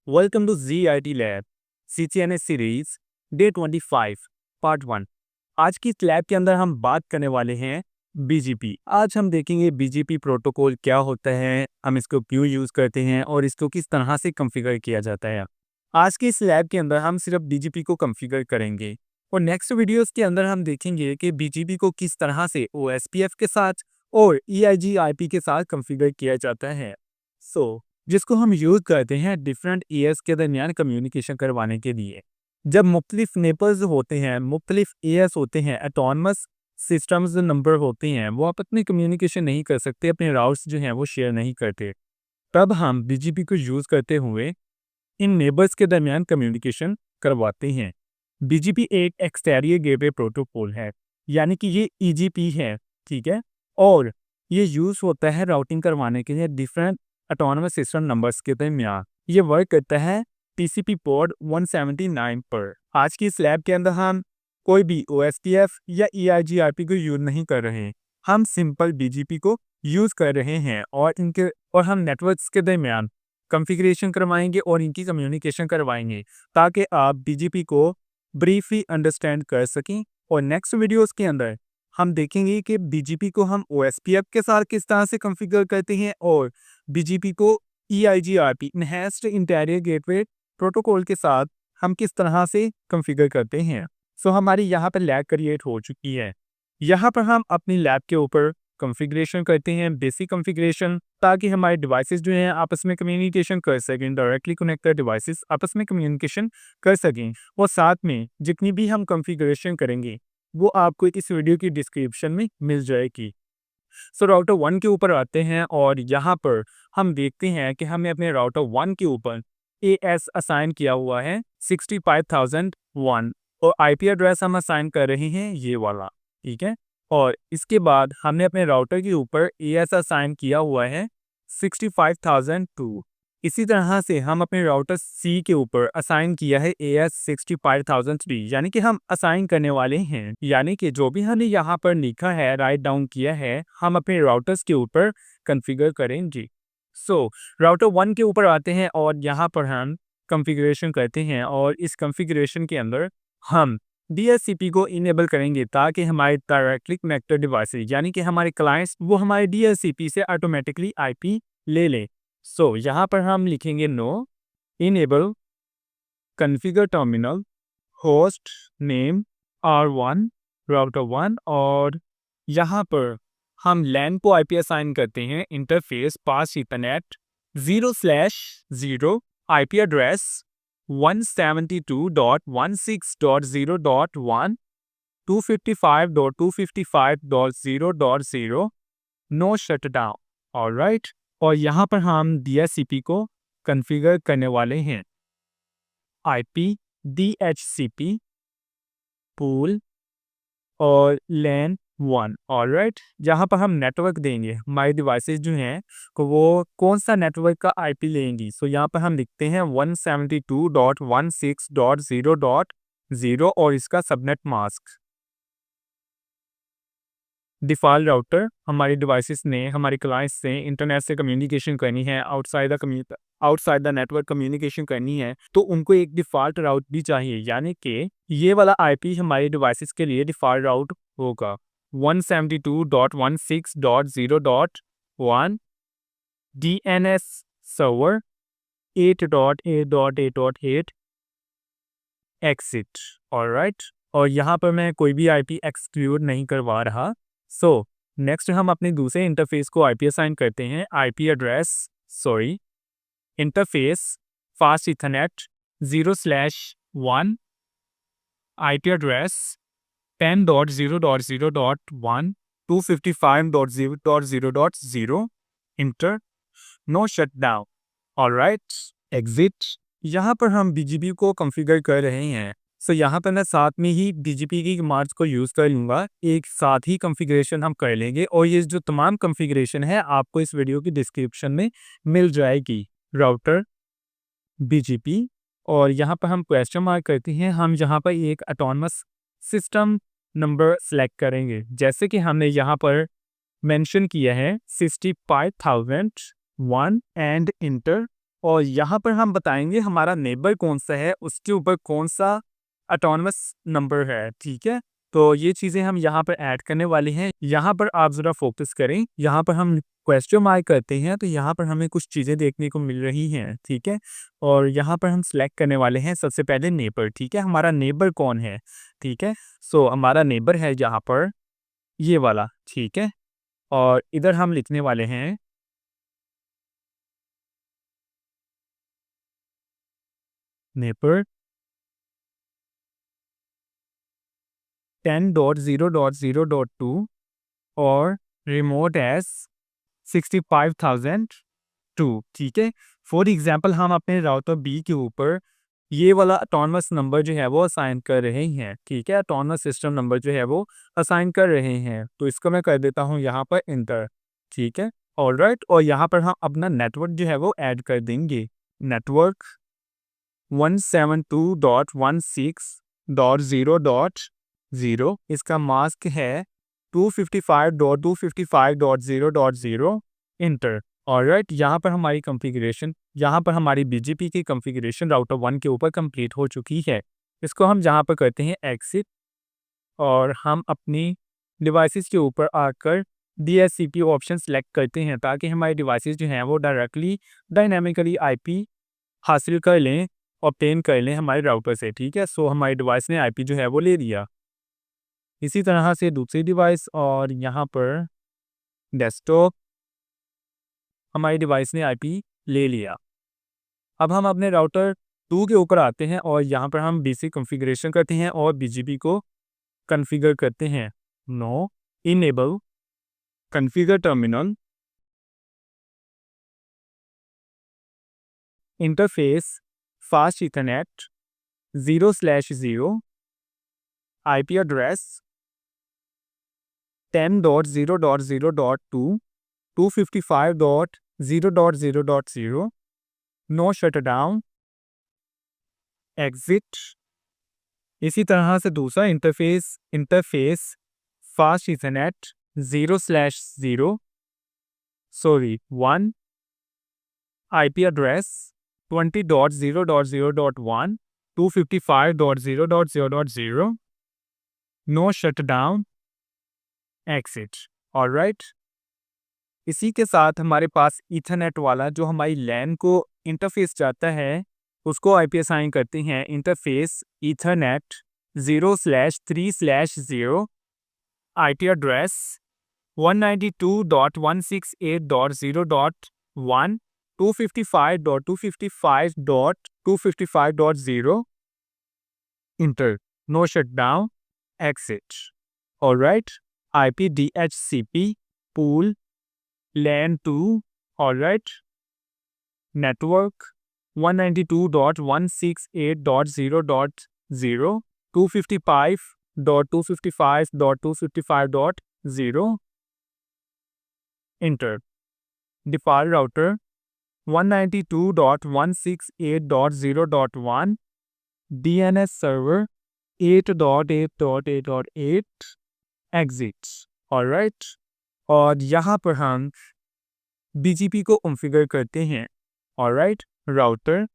Welcome to ZIT Lab CCNA series day 25 part 1। आज की इस लैब के अंदर हम बात करने वाले हैं BGP। आज हम देखेंगे BGP प्रोटोकॉल क्या होता है, हम इसको क्यों यूज़ करते हैं और इसको किस तरह से कॉन्फ़िगर किया जाता है। आज की इस लैब के अंदर हम सिर्फ BGP को कॉन्फ़िगर करेंगे और नेक्स्ट वीडियोस के अंदर हम देखेंगे कि BGP को किस तरह से OSPF के साथ और EIGRP के साथ कॉन्फ़िगर किया जाता है। जिसको हम यूज़ करते हैं डिफरेंट एयर्स के दरमियान कम्युनिकेशन करवाने के लिए। जब मुख्तलिफ नेबर्स होते हैं, मुख्तलिफ एयर्स होते हैं, ऑटोनमस सिस्टम्स नंबर होते हैं, वो आपस में कम्युनिकेशन नहीं कर सकते, अपने राउट्स जो हैं वो शेयर नहीं करते। तब हम BGP को यूज़ करते हुए इन नेबर्स के दरमियान कम्युनिकेशन करवाते हैं। BGP एक एक्सटेरियर गेटवे प्रोटोकॉल है, यानी कि ये EGP है, ठीक है। और ये यूज़ होता है राउटिंग करवाने के लिए डिफरेंट ऑटोनमस सिस्टम नंबर्स के दरमियान। ये वर्क करता है TCP पोर्ट 179 पर। आज की इस लैब के अंदर हम कोई भी OSPF या EIGRP को यूज़ नहीं कर रहे, हम सिंपल BGP को यूज़ कर रहे हैं और हम नेटवर्क्स के दरमियान कॉन्फ़िगरेशन करवाएंगे और इनकी कम्युनिकेशन करवाएंगे ताकि आप BGP को ब्रीफली अंडरस्टैंड कर सकें। और नेक्स्ट वीडियोस के अंदर हम देखेंगे कि BGP को हम OSPF के साथ किस तरह से कॉन्फ़िगर करते हैं और BGP को EIGRP enhanced interior gateway protocol के साथ हम किस तरह से कॉन्फ़िगर करते हैं। हमारी यहाँ पर लैब क्रिएट हो चुकी है। यहाँ पर हम अपनी लैब के ऊपर कॉन्फ़िगरेशन करते हैं, बेसिक कॉन्फ़िगरेशन, ताकि हमारे डिवाइसेस जो हैं आपस में कम्युनिकेशन कर सकें, डायरेक्टली कनेक्टेड डिवाइसेस आपस में कम्युनिकेशन कर सकें। और साथ में जितनी भी हम कॉन्फ़िगरेशन करेंगे वो आपको इस वीडियो की डिस्क्रिप्शन में मिल जाएगी। राउटर 1 के ऊपर आते हैं और यहाँ पर हम देखते हैं कि हमें अपने राउटर 1 के ऊपर AS असाइन किया हुआ है 65001 और IP एड्रेस हम असाइन कर रहे हैं ये वाला, ठीक है। और इसके बाद हमने अपने राउटर के ऊपर AS असाइन किया हुआ है 65002। इसी तरह से हम अपने राउटर C के ऊपर असाइन किया है AS 65003, यानी कि हम असाइन करने वाले हैं, यानी कि जो भी हमने यहाँ पर लिखा है, राइट डाउन किया है, हम अपने राउटर्स के ऊपर कॉन्फ़िगर करेंगे। राउटर 1 के ऊपर आते हैं और यहाँ पर हम कॉन्फ़िगरेशन करते हैं और इस कॉन्फ़िगरेशन के अंदर हम DHCP को इनेबल करेंगे ताकि हमारे डायरेक्टली कनेक्टेड डिवाइसेस यानी कि हमारे क्लाइंट्स वो हमारे DHCP से ऑटोमेटिकली IP ले लें। यहाँ पर हम लिखेंगे no enable configure terminal host name R1 router 1 और यहाँ पर हम लैन को IP असाइन करते हैं interface pass ethernet 0/0 IP address 172.16.0.1 255.255.0.0 no shutdown. Alright, और यहाँ पर हम DHCP को कॉन्फ़िगर करने वाले हैं IP DHCP पूल और LAN 1। ऑलराइट, यहाँ पर हम नेटवर्क देंगे, हमारे डिवाइसेस जो हैं को वो कौन सा नेटवर्क का IP लेंगी। यहाँ पर हम लिखते हैं 172.16.0.0 और इसका सबनेट मास्क। डिफ़ॉल्ट राउटर हमारे डिवाइसेस ने हमारे क्लाइंट्स से इंटरनेट से कम्युनिकेशन करनी है, आउटसाइड द नेटवर्क कम्युनिकेशन करनी है, तो उनको एक डिफ़ॉल्ट राउट भी चाहिए, यानी कि ये वाला IP हमारे डिवाइसेस के लिए डिफ़ॉल्ट राउट होगा 172.16.0.1 DNS सर्वर 8.8.8.8 एक्सिट। ऑलराइट, और यहाँ पर मैं कोई भी IP एक्सक्लूड नहीं करवा रहा। नेक्स्ट हम अपने दूसरे इंटरफेस को IP असाइन करते हैं interface fast ethernet 0/1 IP address 10.0.0.1 255.0.0.0 enter no shutdown. Alright, exit. यहाँ पर हम BGP को कॉन्फ़िगर कर रहे हैं। यहाँ पर मैं साथ में ही BGP की कमांड्स को यूज़ कर लूँगा, एक साथ ही कॉन्फ़िगरेशन हम कर लेंगे और ये जो तमाम कॉन्फ़िगरेशन है आपको इस वीडियो की डिस्क्रिप्शन में मिल जाएगी। राउटर BGP और यहाँ पर हम क्वेश्चन मार्क करते हैं, हम यहाँ पर एक ऑटोनमस सिस्टम नंबर सेलेक्ट करेंगे, जैसे कि हमने यहाँ पर मेंशन किया है 65001 एंड इंटर और यहाँ पर हम बताएंगे हमारा नेबर कौन सा है, उसके ऊपर कौन सा ऑटोनमस नंबर है, ठीक है। तो ये चीज़ें हम यहाँ पर ऐड करने वाले हैं। यहाँ पर आप ज़रा फोकस करें, यहाँ पर हम क्वेश्चन मार्क करते हैं तो यहाँ पर हमें कुछ चीज़ें देखने को मिल रही हैं, ठीक है। और यहाँ पर हम सिलेक्ट करने वाले हैं सबसे पहले नेबर, ठीक है। हमारा नेबर कौन है, ठीक है। सो हमारा नेबर है यहाँ पर ये वाला, ठीक है। और इधर हम लिखने वाले हैं नेबर 10.0.0.2 और रिमोट एस 65,002, ठीक है। फॉर एग्जांपल हम अपने राउटर बी के ऊपर ये वाला ऑटोनमस नंबर जो है वो असाइन कर रहे हैं, ठीक है। ऑटोनमस सिस्टम नंबर जो है वो असाइन कर रहे हैं, तो इसको मैं कर देता हूँ यहाँ पर इंटर, ठीक है। ऑलराइट, और यहाँ पर हम अपना नेटवर्क जो है वो ऐड कर देंगे। नेटवर्क 172.16.0.0, इसका मास्क है 255.255.0.0, इंटर। ऑलराइट, यहाँ पर हमारी कॉन्फ़िगरेशन, यहाँ पर हमारी बीजीपी की कॉन्फ़िगरेशन राउटर 1 के ऊपर कंप्लीट हो चुकी है। इसको हम जहाँ पर करते हैं एग्जिट, और हम अपनी डिवाइसेस के ऊपर आकर DHCP ऑप्शन सेलेक्ट करते हैं ताकि हमारी डिवाइसेस जो हैं वो डायरेक्टली डायनामिकली आईपी हासिल कर लें, ऑब्टेन कर लें हमारे राउटर से, ठीक है। सो हमारी डिवाइस ने आईपी जो है वो ले लिया। इसी तरह से दूसरी डिवाइस, और यहाँ पर डेस्कटॉप, हमारी डिवाइस ने आईपी ले लिया। अब हम अपने राउटर 2 के ऊपर आते हैं और यहाँ पर हम बेसिक कॉन्फ़िगरेशन करते हैं और बीजीपी को कॉन्फ़िगर करते हैं। No enable configure terminal interface fast ethernet 0/0 IP address 10.0.0.2 255.0.0.0 no shutdown exit. इसी तरह से दूसरा interface interface fast ethernet 0/0 sorry 1 IP address 20.0.0.1 255.0.0.0 no shutdown exit. Alright, इसी के साथ हमारे पास ईथरनेट वाला जो हमारी लैन को इंटरफेस जाता है उसको आईपी असाइन करते हैं interface ethernet 0/3/0 IP address 192.168.0.1 255.255.255.0 enter no shutdown exit. Alright, IP DHCP pool LAN 2, alright, network 192.168.0.0 255.255.255.0 enter. Default router 192.168.0.1 DNS server 8.8.8.8 exit. Alright, और यहाँ पर हम बीजीपी को कॉन्फ़िगर करते हैं। ऑलराइट, राउटर,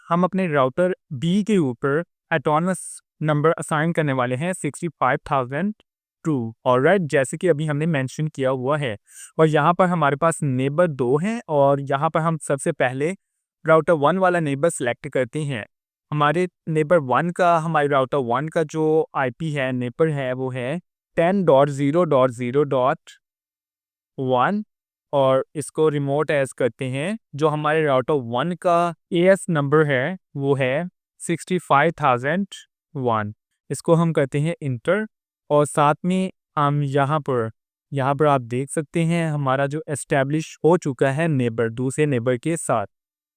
हम अपने राउटर बी के ऊपर ऑटोनमस नंबर असाइन करने वाले हैं 65,002, ऑलराइट, जैसे कि अभी हमने मेंशन किया हुआ है। और यहाँ पर हमारे पास नेबर 2 हैं और यहाँ पर हम सबसे पहले राउटर 1 वाला नेबर सेलेक्ट करते हैं। हमारे नेबर 1 का, हमारे राउटर 1 का जो आईपी है, नेबर है, वो है 10.0.0.1, और इसको रिमोट एज करते हैं। जो हमारे राउटर 1 का एएस नंबर है वो है 65,001, इसको हम करते हैं इंटर। और साथ में हम यहाँ पर आप देख सकते हैं हमारा जो एस्टेब्लिश हो चुका है नेबर, दूसरे नेबर के साथ,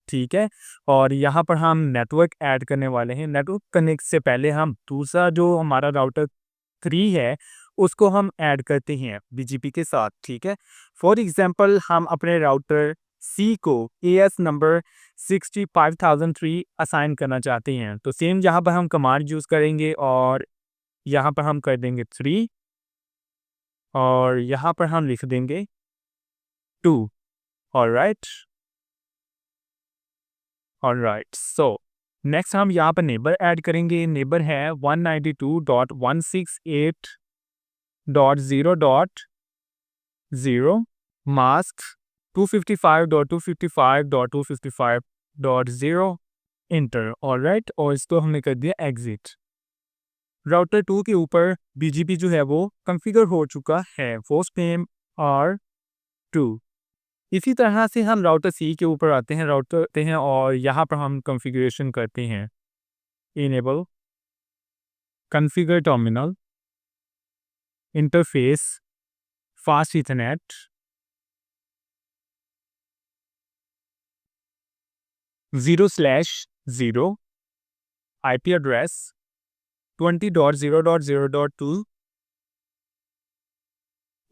ठीक है। और यहाँ पर हम नेटवर्क ऐड करने वाले हैं। नेटवर्क कनेक्ट से पहले हम दूसरा जो हमारा राउटर 3 है उसको हम ऐड करते हैं बीजीपी के साथ, ठीक है। फॉर एग्जांपल हम अपने राउटर सी को एएस नंबर 65,003 असाइन करना चाहते हैं, तो सेम यहाँ पर हम कमांड यूज़ करेंगे और यहाँ पर हम कर देंगे 3 और यहाँ पर हम लिख देंगे 2, ऑलराइट। ऑलराइट, सो नेक्स्ट हम यहाँ पर नेबर ऐड करेंगे। नेबर है 192.168.0.0, मास्क 255.255.255.0, इंटर। ऑलराइट, और इसको हमने कर दिया एग्जिट। राउटर 2 के ऊपर बीजीपी जो है वो कॉन्फ़िगर हो चुका है, फोस्टनेम R2। इसी तरह से हम राउटर सी के ऊपर आते हैं, और यहाँ पर हम कॉन्फ़िगरेशन करते हैं enable configure terminal interface fast ethernet 0/0 IP address 20.0.0.2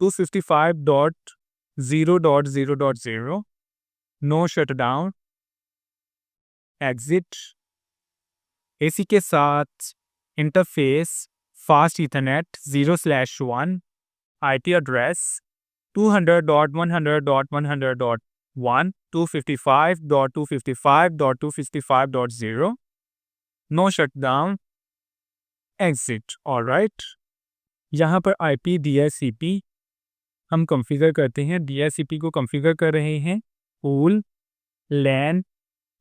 255.0.0.0, no shutdown, exit. इसी के साथ interface fast ethernet 0/1 IP address 200.100.100.1 255.255.255.0, no shutdown, exit. Alright, यहाँ पर IP DHCP हम कॉन्फ़िगर करते हैं। DHCP को कॉन्फ़िगर कर रहे हैं pool LAN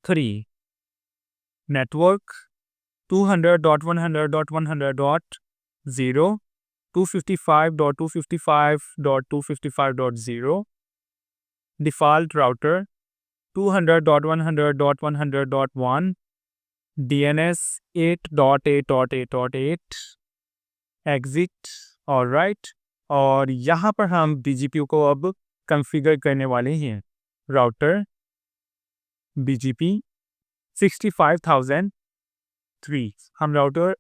3 network 200.100.100.0 255.255.255.0, default router 200.100.100.1 DNS 8.8.8.8, exit. Alright, और यहाँ पर हम BGP को अब कॉन्फ़िगर करने वाले हैं। राउटर BGP 65,003, हम राउटर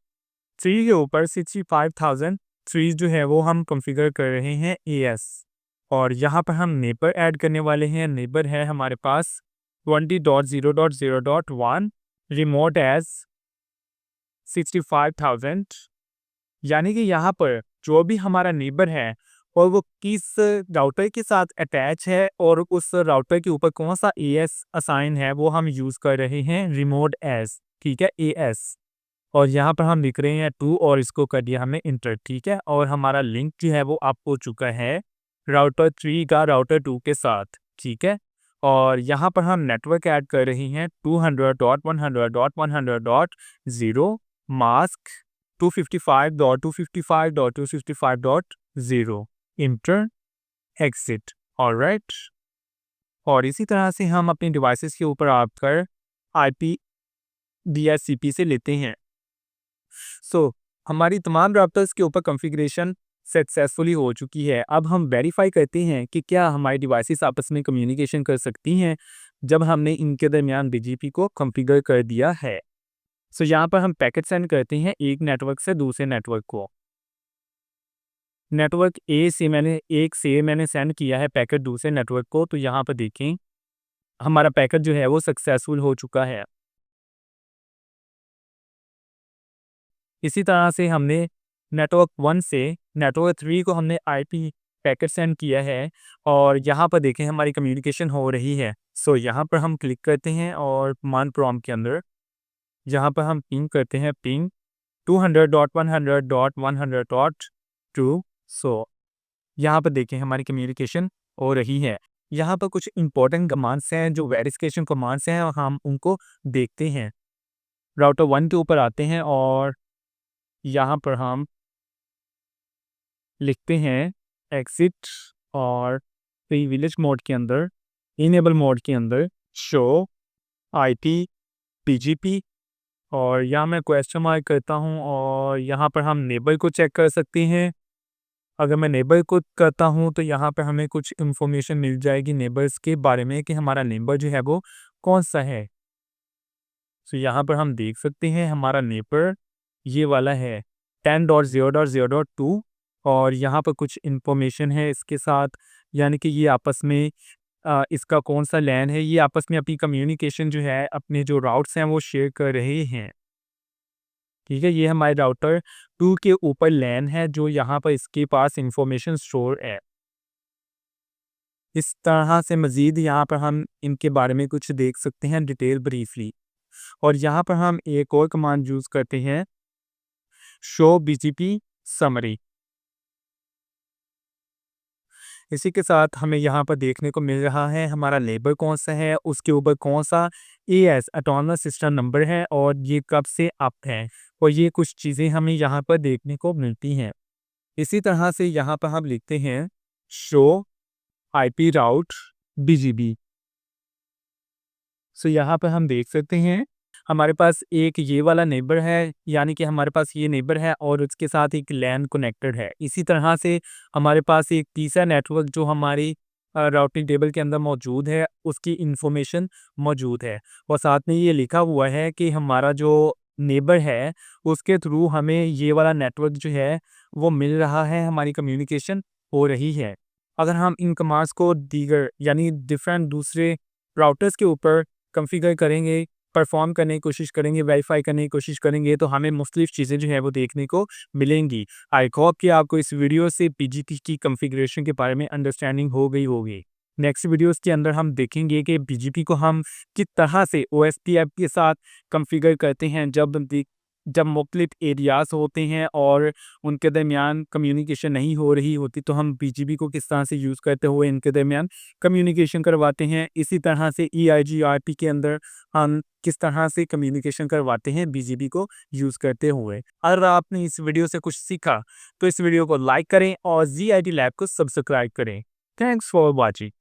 3 के ऊपर 65,003 जो है वो हम कॉन्फ़िगर कर रहे हैं AS, और यहाँ पर हम नेबर ऐड करने वाले हैं। नेबर है हमारे पास 20.0.0.1 रिमोट एज 65,000, यानी कि यहाँ पर जो भी हमारा नेबर है और वो किस राउटर के साथ अटैच है और उस राउटर के ऊपर कौन सा AS असाइन है वो हम यूज़ कर रहे हैं रिमोट एज, ठीक है, AS। और यहाँ पर हम लिख रहे हैं 2 और इसको कर दिया हमने इंटर, ठीक है। और हमारा लिंक जो है वो अप हो चुका है राउटर 3 का राउटर 2 के साथ, ठीक है। और यहाँ पर हम नेटवर्क ऐड कर रहे हैं 200.100.100.0 मास्क 255.255.255.0, इंटर, एग्जिट। ऑलराइट, और इसी तरह से हम अपने डिवाइसेस के ऊपर आकर IP DHCP से लेते हैं। सो हमारी तमाम राउटर्स के ऊपर कॉन्फ़िगरेशन सक्सेसफुली हो चुकी है। अब हम वेरीफाई करते हैं कि क्या हमारी डिवाइसेस आपस में कम्युनिकेशन कर सकती हैं जब हमने इनके दरमियान BGP को कॉन्फ़िगर कर दिया है। सो यहाँ पर हम पैकेट सेंड करते हैं एक नेटवर्क से दूसरे नेटवर्क को। नेटवर्क एक से मैंने सेंड किया है पैकेट दूसरे नेटवर्क को, तो यहाँ पर देखें हमारा पैकेट जो है वो सक्सेसफुल हो चुका है। इसी तरह से हमने नेटवर्क 1 से नेटवर्क 3 को हमने IP पैकेट सेंड किया है और यहाँ पर देखें हमारी कम्युनिकेशन हो रही है। सो यहाँ पर हम क्लिक करते हैं और कमांड प्रॉम्प्ट के अंदर यहाँ पर हम पिंग करते हैं, पिंग 200.100.100.2। सो यहाँ पर देखें हमारी कम्युनिकेशन हो रही है। यहाँ पर कुछ इंपॉर्टेंट कमांड्स हैं जो वेरिफिकेशन कमांड्स हैं और हम उनको देखते हैं। राउटर 1 के ऊपर आते हैं और यहाँ पर हम लिखते हैं एग्जिट और प्रिविलेज मोड के अंदर, इनेबल मोड के अंदर शो IP BGP, और यहाँ मैं क्वेश्चन मार्क करता हूँ और यहाँ पर हम नेबर को चेक कर सकते हैं। अगर मैं नेबर को करता हूँ तो यहाँ पर हमें कुछ इन्फॉर्मेशन मिल जाएगी नेबर्स के बारे में कि हमारा नेबर जो है वो कौन सा है। तो यहाँ पर हम देख सकते हैं हमारा नेबर ये वाला है 10.0.0.2, और यहाँ पर कुछ इन्फॉर्मेशन है इसके साथ, यानी कि ये आपस में इसका कौन सा लैन है, ये आपस में अपनी कम्युनिकेशन जो है अपने जो राउट्स हैं वो शेयर कर रहे हैं, ठीक है। ये हमारे राउटर 2 के ऊपर लैन है जो यहाँ पर इसके पास इंफॉर्मेशन स्टोर है। इस तरह से मज़ीद यहाँ पर हम इनके बारे में कुछ देख सकते हैं डिटेल ब्रीफली। और यहाँ पर हम एक और कमांड यूज़ करते हैं, शो बीजीपी समरी। इसी के साथ हमें यहाँ पर देखने को मिल रहा है हमारा लेबल कौन-सा है, उसके ऊपर कौन-सा एएस ऑटोनमस सिस्टम नंबर है और ये कब से अप है, और ये कुछ चीज़ें हमें यहाँ पर देखने को मिलती हैं। इसी तरह से यहाँ पर हम लिखते हैं शो आईपी राउट बीजीबी। सो यहाँ पर हम देख सकते हैं हमारे पास एक ये वाला नेबर है, यानी कि हमारे पास ये नेबर है और उसके साथ एक लैन कनेक्टेड है। इसी तरह से हमारे पास एक तीसरा नेटवर्क जो हमारी राउटिंग टेबल के अंदर मौजूद है, उसकी इंफॉर्मेशन मौजूद है। और साथ में ये लिखा हुआ है कि हमारा जो नेबर है उसके थ्रू हमें ये वाला नेटवर्क जो है वो मिल रहा है, हमारी कम्युनिकेशन हो रही है। अगर हम इन कमांड्स को दीगर यानी डिफरेंट दूसरे राउटर्स के ऊपर कॉन्फ़िगर करेंगे, परफ़ॉर्म करने की कोशिश करेंगे, वेरीफ़ाई करने की कोशिश करेंगे, तो हमें मुख़्तलिफ़ चीज़ें जो है वो देखने को मिलेंगी। आई होप कि आपको इस वीडियो से बीजीपी की कॉन्फ़िगरेशन के बारे में अंडरस्टैंडिंग हो गई होगी। नेक्स्ट वीडियोज़ के अंदर हम देखेंगे कि बीजीपी को हम किस तरह से ओएसपी ऐप के साथ कॉन्फ़िगर करते हैं जब मुख़्तलिफ़ एरियाज़ होते हैं और उनके दरमियान कम्युनिकेशन नहीं हो रही होती, तो हम बीजीपी को किस तरह से यूज़ करते हुए इनके दरमियान कम्युनिकेशन करवाते हैं। इसी तरह से ईआईजीआरपी के अंदर हम किस तरह से कम्युनिकेशन करवाते हैं बीजीपी को यूज़ करते हुए। अगर आपने इस वीडियो से कुछ सीखा तो इस वीडियो को लाइक करें और जीआईटी लैब को सब्सक्राइब करें। Thanks for watching.